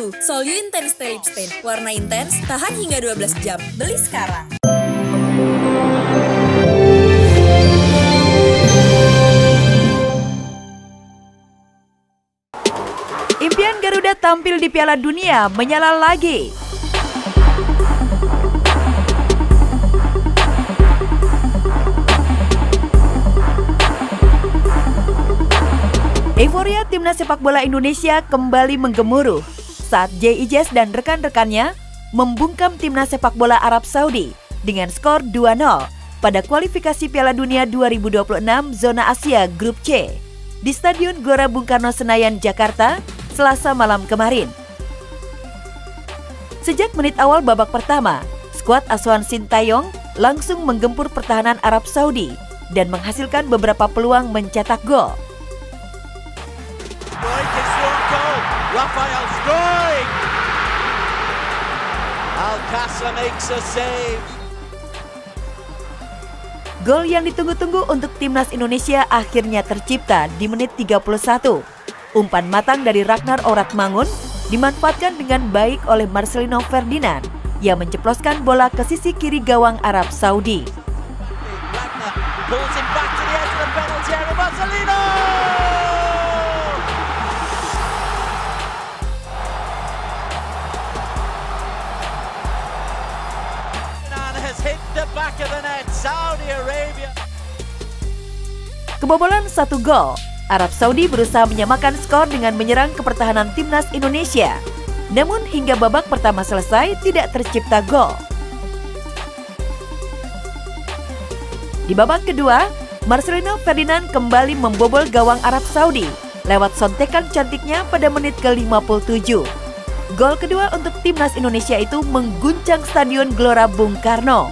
baru, Solyu Intense Stay Lip Stain. Warna intens, tahan hingga 12 jam. Beli sekarang. Impian Garuda tampil di Piala Dunia menyala lagi. Euforia timnas sepak bola Indonesia kembali menggemuruh saat Jay Ijes dan rekan-rekannya membungkam timnas sepak bola Arab Saudi dengan skor 2-0 pada kualifikasi Piala Dunia 2026 zona Asia Grup C di Stadion Gelora Bung Karno Senayan, Jakarta, Selasa malam kemarin. Sejak menit awal babak pertama, skuad asuhan Sintayong langsung menggempur pertahanan Arab Saudi dan menghasilkan beberapa peluang mencetak gol. Rafael Struijk. Alcázar makes a save. Gol yang ditunggu-tunggu untuk timnas Indonesia akhirnya tercipta di menit 31. Umpan matang dari Ragnar Oratmangun dimanfaatkan dengan baik oleh Marcelino Ferdinand yang menceploskan bola ke sisi kiri gawang Arab Saudi. Ragnar pulls him back to the edge of the penalty area. Marcelino! Hit the back of the net, Saudi Arabia. Kebobolan 1 gol, Arab Saudi berusaha menyamakan skor dengan menyerang ke pertahanan timnas Indonesia. Namun hingga babak pertama selesai tidak tercipta gol. Di babak kedua, Marcelino Ferdinand kembali membobol gawang Arab Saudi lewat sontekan cantiknya pada menit ke-57. Gol kedua untuk timnas Indonesia itu mengguncang Stadion Gelora Bung Karno.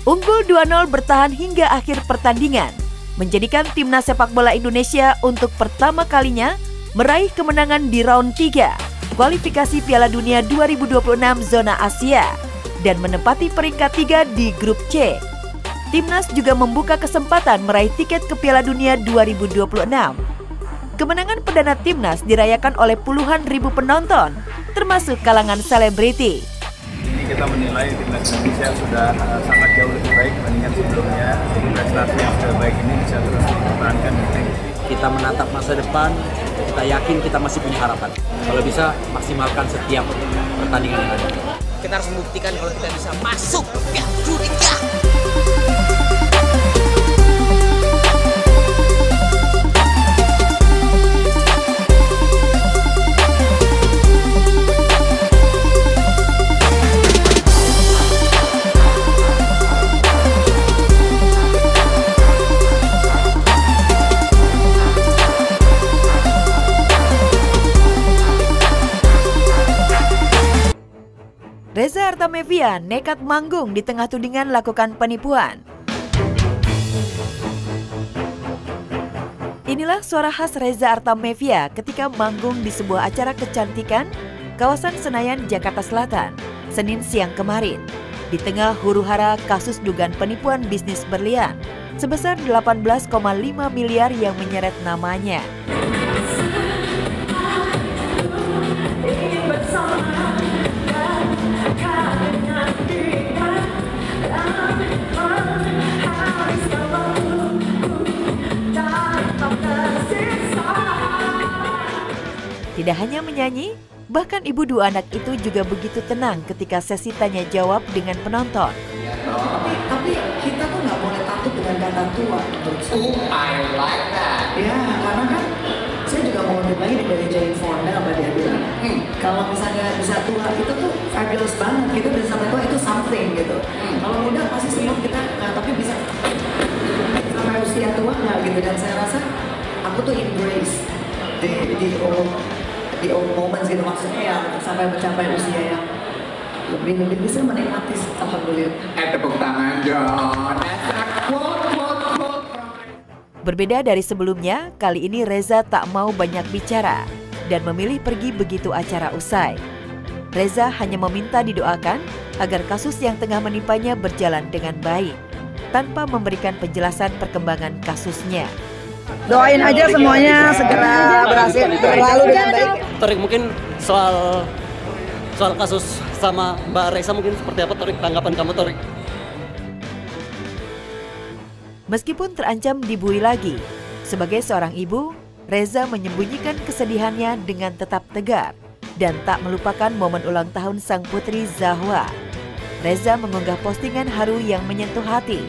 Unggul 2-0 bertahan hingga akhir pertandingan, menjadikan timnas sepak bola Indonesia untuk pertama kalinya meraih kemenangan di round 3 kualifikasi Piala Dunia 2026 zona Asia dan menempati peringkat 3 di grup C. Timnas juga membuka kesempatan meraih tiket ke Piala Dunia 2026. Kemenangan perdana timnas dirayakan oleh puluhan ribu penonton, termasuk kalangan selebriti. Kita menilai timnas Indonesia sudah sangat jauh lebih baik dibandingkan sebelumnya. Jadi prestasi yang sudah baik ini bisa terus dipertahankan. Kita menatap masa depan, kita yakin kita masih punya harapan. Kalau bisa maksimalkan setiap pertandingan yang ada. Kita harus membuktikan kalau kita bisa masuk ke Piala Dunia. Reza Artamevia nekat manggung di tengah tudingan lakukan penipuan. Inilah suara khas Reza Artamevia ketika manggung di sebuah acara kecantikan kawasan Senayan, Jakarta Selatan, Senin siang kemarin. Di tengah huru-hara kasus dugaan penipuan bisnis berlian sebesar 18,5 miliar yang menyeret namanya. Tidak hanya menyanyi, bahkan ibu dua anak itu juga begitu tenang ketika sesi tanya jawab dengan penonton. Tapi kita tuh nggak boleh takut dengan kata tua. I like that. Ya, karena kan saya juga mau ngomong lagi dari Jane Fonda sama dia bilang, kalau misalnya bisa tua itu tuh fabulous banget gitu, dan sampai tua itu something gitu. Kalau muda pasti semua kita nggak, tapi bisa sampai usia tua nggak gitu. Dan saya rasa aku tuh embrace the old moments gitu, maksudnya ya sampai mencapai usia yang lebih bisa menikmati, alhamdulillah. Tepuk tangan John. Berbeda dari sebelumnya, kali ini Reza tak mau banyak bicara dan memilih pergi begitu acara usai. Reza hanya meminta didoakan agar kasus yang tengah menimpanya berjalan dengan baik, tanpa memberikan penjelasan perkembangan kasusnya. Doain aja semuanya segera berhasil berlalu dengan baik. Torik, mungkin soal kasus sama Mbak Reza mungkin seperti apa, Torik, tanggapan kamu, Torik? Meskipun terancam dibui lagi, sebagai seorang ibu, Reza menyembunyikan kesedihannya dengan tetap tegar dan tak melupakan momen ulang tahun sang putri Zahwa. Reza mengunggah postingan haru yang menyentuh hati.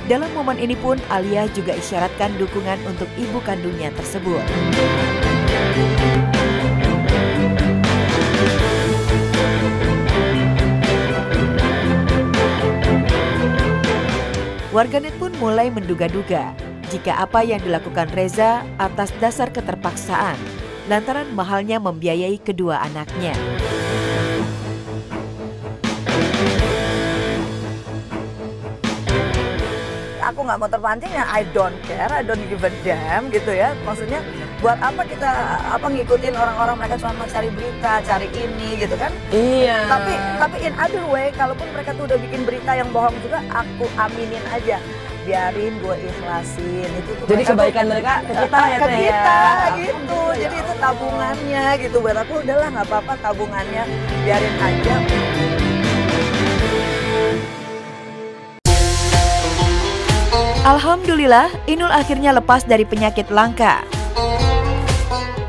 Dalam momen ini pun Alia juga isyaratkan dukungan untuk ibu kandungnya tersebut. Warganet pun mulai menduga-duga jika apa yang dilakukan Reza atas dasar keterpaksaan lantaran mahalnya membiayai kedua anaknya. Aku nggak mau terpancing ya, I don't care, I don't give a damn gitu ya. Maksudnya buat apa kita ngikutin orang-orang, mereka cuma mau cari berita, cari ini gitu kan. Iya. Tapi in other way, kalaupun mereka tuh udah bikin berita yang bohong juga, aku aminin aja. Biarin gue ikhlasin itu. Jadi kebaikan mereka ke kita ya, ke kita gitu. Jadi itu tabungannya gitu. Buat aku udahlah nggak apa-apa tabungannya, biarin aja. Alhamdulillah, Inul akhirnya lepas dari penyakit langka.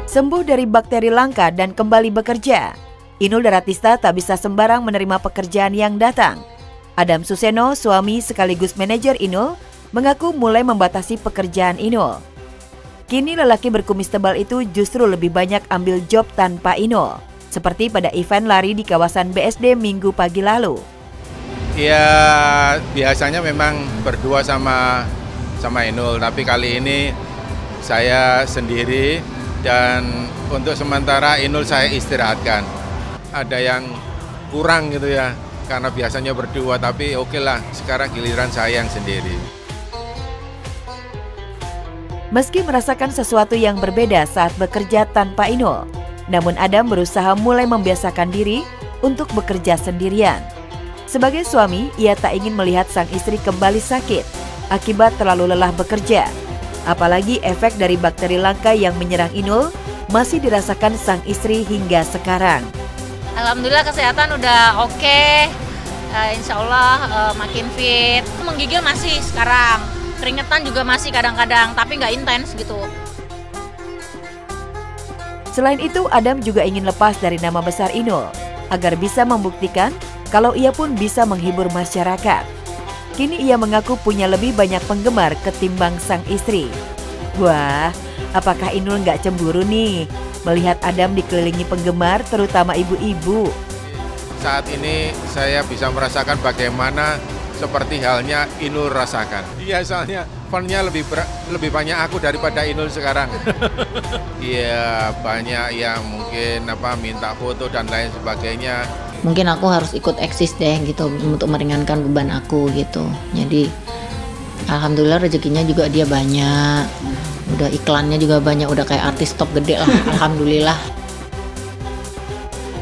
Sembuh dari bakteri langka dan kembali bekerja. Inul Daratista tak bisa sembarang menerima pekerjaan yang datang. Adam Suseno, suami sekaligus manajer Inul, mengaku mulai membatasi pekerjaan Inul. Kini lelaki berkumis tebal itu justru lebih banyak ambil job tanpa Inul, seperti pada event lari di kawasan BSD Minggu pagi lalu. Ya biasanya memang berdua sama Inul, tapi kali ini saya sendiri dan untuk sementara Inul saya istirahatkan. Ada yang kurang gitu ya, karena biasanya berdua, tapi oke lah, sekarang giliran saya yang sendiri. Meski merasakan sesuatu yang berbeda saat bekerja tanpa Inul, namun Adam berusaha mulai membiasakan diri untuk bekerja sendirian. Sebagai suami, ia tak ingin melihat sang istri kembali sakit akibat terlalu lelah bekerja. Apalagi efek dari bakteri langka yang menyerang Inul masih dirasakan sang istri hingga sekarang. Alhamdulillah kesehatan udah oke. Insya Allah makin fit. Menggigil masih sekarang, keringetan juga masih kadang-kadang, tapi nggak intens gitu. Selain itu, Adam juga ingin lepas dari nama besar Inul agar bisa membuktikan kalau ia pun bisa menghibur masyarakat. Kini ia mengaku punya lebih banyak penggemar ketimbang sang istri. Wah, apakah Inul nggak cemburu nih melihat Adam dikelilingi penggemar, terutama ibu-ibu? Saat ini saya bisa merasakan bagaimana seperti halnya Inul rasakan. Iya, soalnya fan-nya lebih banyak aku daripada Inul sekarang. Iya, banyak yang mungkin minta foto dan lain sebagainya. Mungkin aku harus ikut eksis deh gitu untuk meringankan beban aku gitu. Jadi alhamdulillah rezekinya juga dia banyak. Udah iklannya juga banyak, udah kayak artis top gede lah. Alhamdulillah.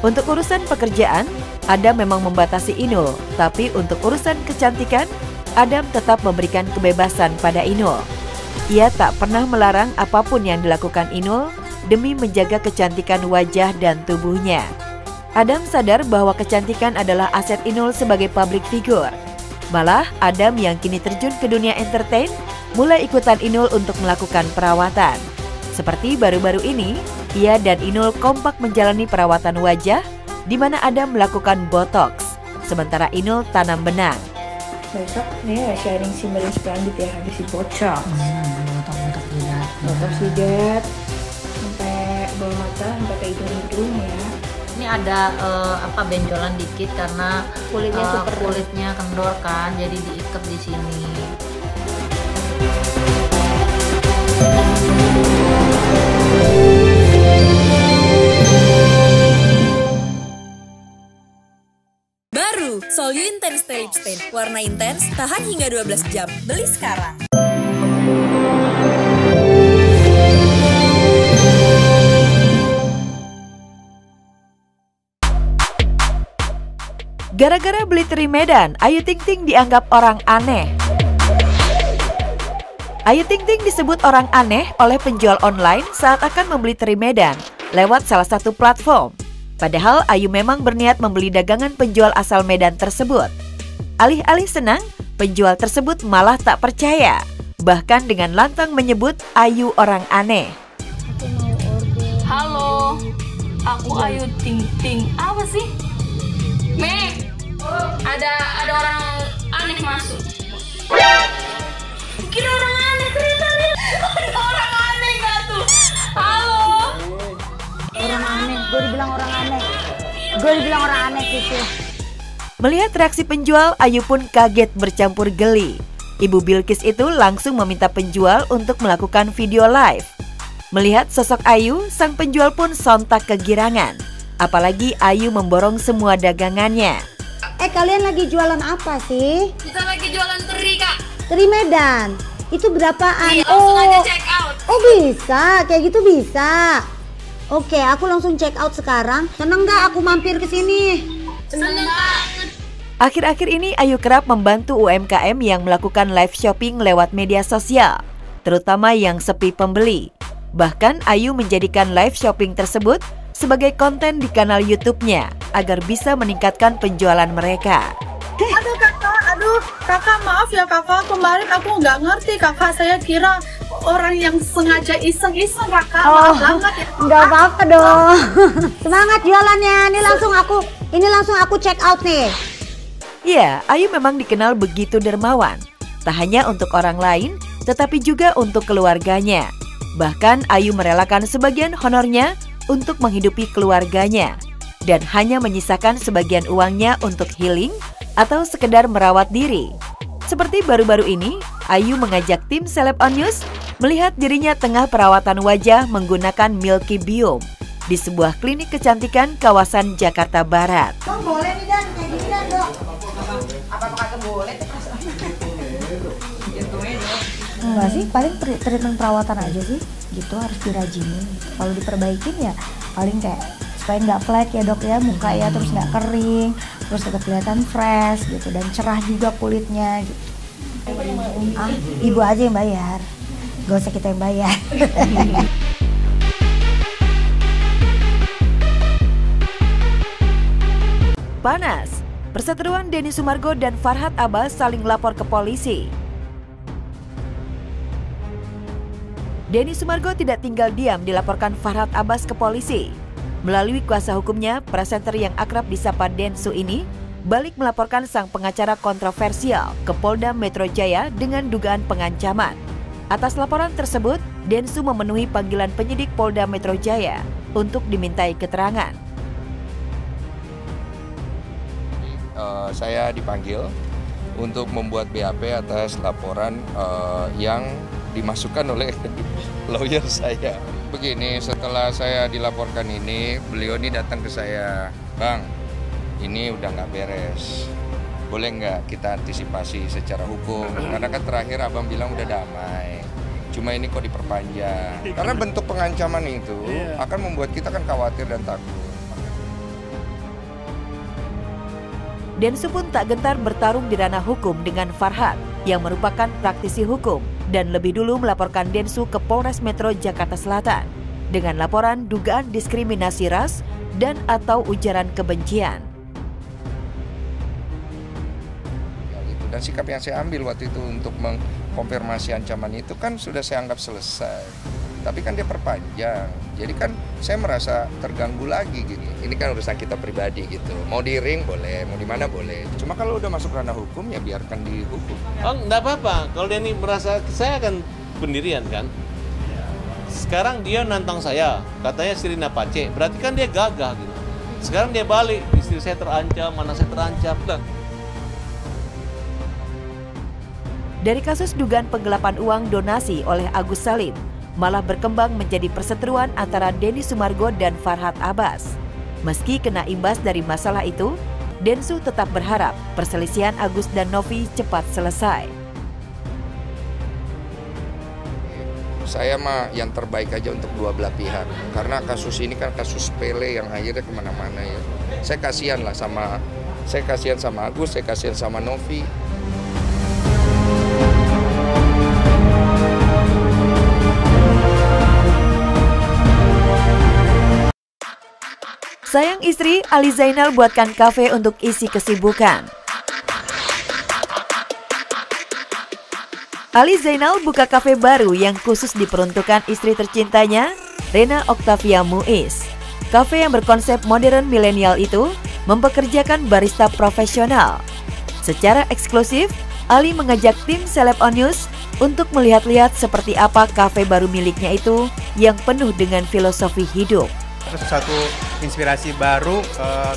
Untuk urusan pekerjaan, Adam memang membatasi Inul, tapi untuk urusan kecantikan, Adam tetap memberikan kebebasan pada Inul. Ia tak pernah melarang apapun yang dilakukan Inul demi menjaga kecantikan wajah dan tubuhnya. Adam sadar bahwa kecantikan adalah aset Inul sebagai public figure. Malah, Adam yang kini terjun ke dunia entertain, mulai ikutan Inul untuk melakukan perawatan. Seperti baru-baru ini, ia dan Inul kompak menjalani perawatan wajah, di mana Adam melakukan botox, sementara Inul tanam benang. Besok nih sharing si Melis lanjut ya, habis si botox. Botox jidat, sampai bawah mata, sampai ke hidung-hidung ya. Ini ada benjolan dikit karena kulitnya kendor kan, jadi diikat di sini. Sol You Intense Stay Lip Stain. Warna intens, tahan hingga 12 jam. Beli sekarang. Gara-gara beli teri Medan, Ayu Ting Ting dianggap orang aneh. Ayu Ting Ting disebut orang aneh oleh penjual online saat akan membeli teri Medan lewat salah satu platform. Padahal Ayu memang berniat membeli dagangan penjual asal Medan tersebut. Alih-alih senang, penjual tersebut malah tak percaya. Bahkan dengan lantang menyebut Ayu orang aneh. Halo, aku Ayu Ting Ting. Apa sih? Me, ada orang aneh masuk. Kira orang aneh ternyata ada orang aneh gak tuh? Halo. Orang aneh, gue dibilang orang aneh gitu. Melihat reaksi penjual, Ayu pun kaget bercampur geli. Ibu Bilkis itu langsung meminta penjual untuk melakukan video live. Melihat sosok Ayu, sang penjual pun sontak kegirangan. Apalagi Ayu memborong semua dagangannya. Kalian lagi jualan apa sih? Kita lagi jualan teri, Kak. Teri Medan. Itu berapaan? Iya, langsung aja check out. Oh bisa, kayak gitu bisa. Oke, aku langsung check out sekarang. Seneng gak aku mampir ke sini? Seneng banget. Akhir-akhir ini Ayu kerap membantu UMKM yang melakukan live shopping lewat media sosial, terutama yang sepi pembeli. Bahkan Ayu menjadikan live shopping tersebut sebagai konten di kanal YouTube-nya agar bisa meningkatkan penjualan mereka. Aduh kakak maaf ya kakak, kemarin aku nggak ngerti kakak, saya kira orang yang sengaja iseng-iseng kakak. Maaf banget ya. Nggak apa-apa dong. Semangat jualannya. Ini langsung aku check out nih. Ya, Ayu memang dikenal begitu dermawan. Tak hanya untuk orang lain, tetapi juga untuk keluarganya. Bahkan Ayu merelakan sebagian honornya untuk menghidupi keluarganya dan hanya menyisakan sebagian uangnya untuk healing atau sekedar merawat diri. Seperti baru-baru ini, Ayu mengajak tim Celeb On News melihat dirinya tengah perawatan wajah menggunakan Milky Biome di sebuah klinik kecantikan kawasan Jakarta Barat. Boleh nih Dan, kayak gini Dan dok. Apa kagak boleh? Enggak sih, paling treatment perawatan aja sih, gitu harus dirajinin. Kalau diperbaikin ya paling kayak supaya nggak flek ya dok ya, muka ya, terus nggak kering, terus tetap kelihatan fresh gitu dan cerah juga kulitnya gitu. Ibu aja yang bayar, gak usah kita yang bayar. Panas, perseteruan Denny Sumargo dan Farhad Abbas saling lapor ke polisi. Denny Sumargo tidak tinggal diam dilaporkan Farhad Abbas ke polisi. Melalui kuasa hukumnya, presenter yang akrab disapa Densu ini balik melaporkan sang pengacara kontroversial ke Polda Metro Jaya dengan dugaan pengancaman. Atas laporan tersebut, Densu memenuhi panggilan penyidik Polda Metro Jaya untuk dimintai keterangan. Saya dipanggil untuk membuat BAP atas laporan yang dimasukkan oleh lawyer saya. Begini, setelah saya dilaporkan ini, beliau ini datang ke saya, Bang, ini udah nggak beres, boleh nggak kita antisipasi secara hukum? Karena kan terakhir abang bilang udah damai, cuma ini kok diperpanjang. Karena bentuk pengancaman itu akan membuat kita kan khawatir dan takut. Densu pun tak gentar bertarung di ranah hukum dengan Farhad yang merupakan praktisi hukum dan lebih dulu melaporkan Densu ke Polres Metro Jakarta Selatan dengan laporan dugaan diskriminasi ras dan atau ujaran kebencian. Dan sikap yang saya ambil waktu itu untuk mengkonfirmasi ancaman itu kan sudah saya anggap selesai. Tapi kan dia perpanjang, jadi kan saya merasa terganggu lagi gini. Ini kan urusan kita pribadi gitu. Mau di ring boleh, mau di mana boleh. Cuma kalau udah masuk ranah hukum ya biarkan dihukum. Oh, enggak apa-apa. Kalau Denny merasa saya akan pendirian kan. Sekarang dia nantang saya, katanya Sirina Pace. Berarti kan dia gagah gitu. Sekarang dia balik, istri saya terancam, anak saya terancam. Dari kasus dugaan penggelapan uang donasi oleh Agus Salim, malah berkembang menjadi perseteruan antara Denny Sumargo dan Farhad Abbas. Meski kena imbas dari masalah itu, Densu tetap berharap perselisihan Agus dan Novi cepat selesai. Saya mah yang terbaik aja untuk dua belah pihak. Karena kasus ini kan kasus sepele yang akhirnya kemana-mana ya. Saya kasihan sama Agus, saya kasihan sama Novi. Sayang istri, Ali Zainal buatkan kafe untuk isi kesibukan. Ali Zainal buka kafe baru yang khusus diperuntukkan istri tercintanya, Rena Octavia Muiz. Kafe yang berkonsep modern milenial itu mempekerjakan barista profesional. Secara eksklusif, Ali mengajak tim Celeb On News untuk melihat-lihat seperti apa kafe baru miliknya itu yang penuh dengan filosofi hidup. Sesuatu inspirasi baru,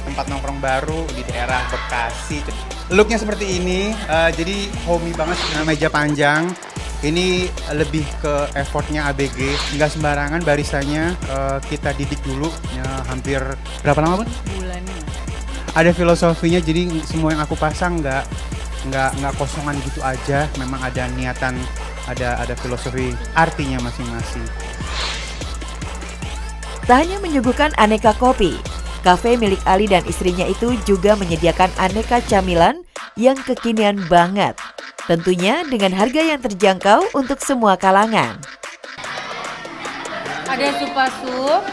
tempat nongkrong baru di daerah Bekasi. Looknya seperti ini, jadi homey banget dengan meja panjang. Ini lebih ke effortnya ABG, nggak sembarangan baristanya. Kita didik dulu, ya, hampir berapa lama pun? Bulannya. Ada filosofinya, jadi semua yang aku pasang nggak kosongan gitu aja. Memang ada niatan, ada filosofi artinya masing-masing. Tak hanya menyuguhkan aneka kopi, kafe milik Ali dan istrinya itu juga menyediakan aneka camilan yang kekinian banget. Tentunya dengan harga yang terjangkau untuk semua kalangan. Ada sup,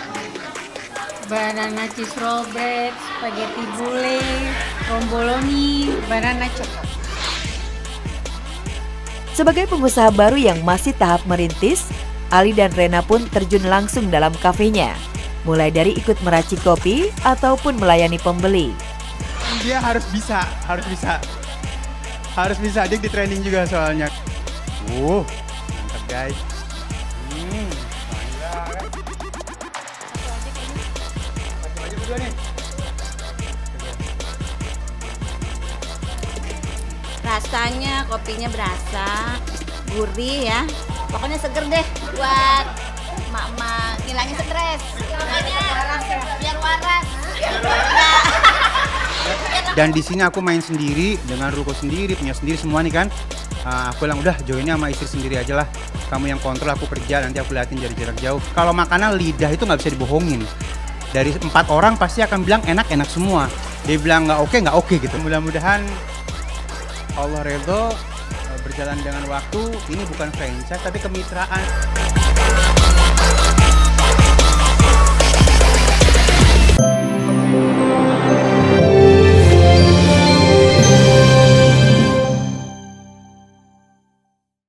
banana cheese roll bread, spaghetti bule, romboloni, banana coklat. Sebagai pengusaha baru yang masih tahap merintis, Ali dan Rena pun terjun langsung dalam kafenya, mulai dari ikut meracik kopi ataupun melayani pembeli. Dia harus bisa, dia di training juga soalnya. Mantap guys. Rasanya kopinya berasa, gurih ya. Pokoknya seger deh buat mak-mak ngilangin stres. Biar waras. Dan di sini aku main sendiri dengan ruko sendiri, punya sendiri semua nih kan. Aku bilang udah joinnya sama istri sendiri aja lah. Kamu yang kontrol, aku kerja, nanti aku liatin dari jarak jauh. Kalau makanan lidah itu nggak bisa dibohongin. Dari 4 orang pasti akan bilang enak-enak semua. Dia bilang nggak oke gitu. Mudah-mudahan Allah redho, berjalan dengan waktu. Ini bukan franchise tapi kemitraan.